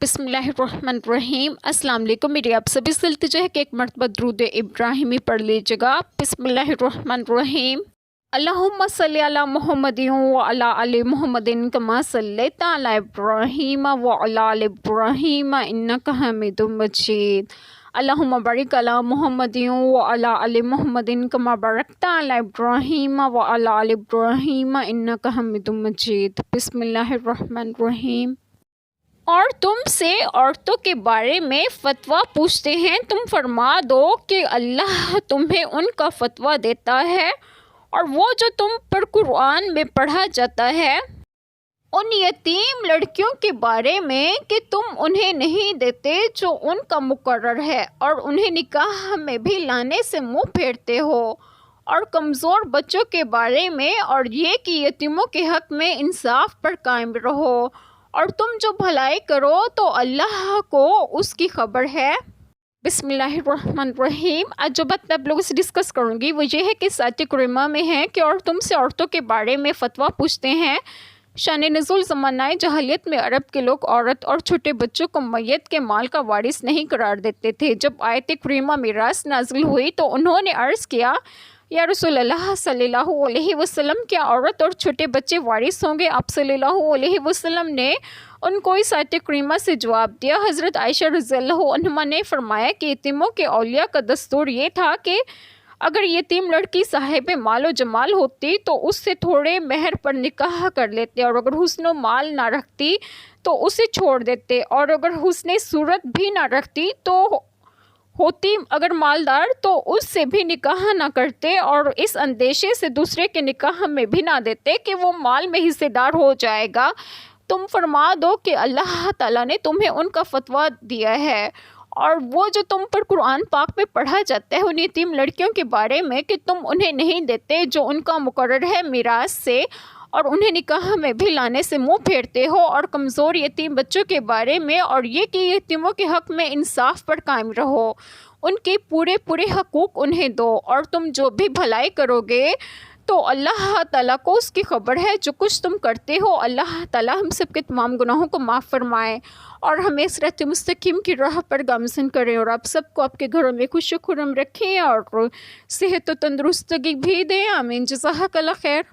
बिस्मिल्लाहिर्रहमानिर्रहीम। अस्सलाम वालेकुम। मेरी आप सभी से इल्तिजा है कि एक मरतबा दुरूद इब्राहिमी पढ़ लीजिएगा। बिस्मिल्लाहिर्रहमानिर्रहीम। अल्लाहुम्मा सल्ली अला मुहम्मदिन व अला आलि मुहम्मदिन कमा सल्लैता अला इब्राहीम व अला आलि इब्राहीम इन्नका हमीदुम मजीद। अल्लाहुम्मा बारिक अला मुहम्मदिन व अला आलि मुहम्मदिन कमा बारकता अला इब्राहीम व अला आलि इब्राहीम इन्नका हमीदुम मजीद। बिस्मिल्लाहिर्रहमानिर्रहीम। और तुमसे औरतों के बारे में फ़तवा पूछते हैं, तुम फरमा दो कि अल्लाह तुम्हें उनका फ़तवा देता है और वो जो तुम पर कुरान में पढ़ा जाता है उन यतीम लड़कियों के बारे में कि तुम उन्हें नहीं देते जो उनका मुकर्रर है और उन्हें निकाह में भी लाने से मुँह फेरते हो, और कमज़ोर बच्चों के बारे में, और ये कि यतीमों के हक़ में इंसाफ पर कायम रहो, और तुम जो भलाई करो तो अल्लाह को उसकी खबर है। बिस्मिल्लाहिर्रहमानिर्रहीम। आज जो बात मैं आप लोगों से डिस्कस करूंगी वो ये है कि सात करीमा में है कि और तुमसे औरतों के बारे में फ़तवा पूछते हैं। शान नज़ुल ज़मानाए जहालियत में अरब के लोग औरत और छोटे बच्चों को मैयत के माल का वारिस नहीं करार देते थे। जब आयत करीमा मिरास नाजिल हुई तो उन्होंने अर्ज़ किया, या रसूल अल्लाह सल्लल्लाहु अलैहि वसल्लम, क्या औरत और छोटे बच्चे वारिस होंगे? आप सल्लल्लाहु अलैहि वसल्लम ने उनको इस आयत करीमा से जवाब दिया। हज़रत आयशा रज़ियल्लाहु अन्हा ने फरमाया कि यतीमों के औलिया का दस्तूर ये था कि अगर यतीम लड़की साहिब माल व जमाल होती तो उससे थोड़े महर पर निकाह कर लेते, और अगर हुस्न माल ना रखती तो उसे छोड़ देते, और अगर हुस्न सूरत भी ना रखती तो होती अगर मालदार तो उससे भी निकाह ना करते, और इस अंदेशे से दूसरे के निकाह में भी ना देते कि वो माल में हिस्सेदार हो जाएगा। तुम फरमा दो कि अल्लाह ताला ने तुम्हें उनका फ़तवा दिया है, और वो जो तुम पर कुरान पाक में पढ़ा जाता है उन यतीम लड़कियों के बारे में कि तुम उन्हें नहीं देते जो उनका मुकर्रर है मिरास से, और उन्हें निकाह में भी लाने से मुंह फेरते हो, और कमज़ोर यतीम बच्चों के बारे में, और ये कि यतीमों के हक़ में इंसाफ पर कायम रहो, उनके पूरे पूरे हकूक़ उन्हें दो, और तुम जो भी भलाई करोगे तो अल्लाह ताला को उसकी खबर है। जो कुछ तुम करते हो अल्लाह ताला हम सब के तमाम गुनाहों को माफ़ फरमाए और हमें सिरात मुस्तकीम की राह पर गामज़न करें, और आप सबको आपके घरों में खुश खुरम रखें और सेहत व तंदुरुस्तगी भी दें। आमीन। जज़ाकल्लाह खैर।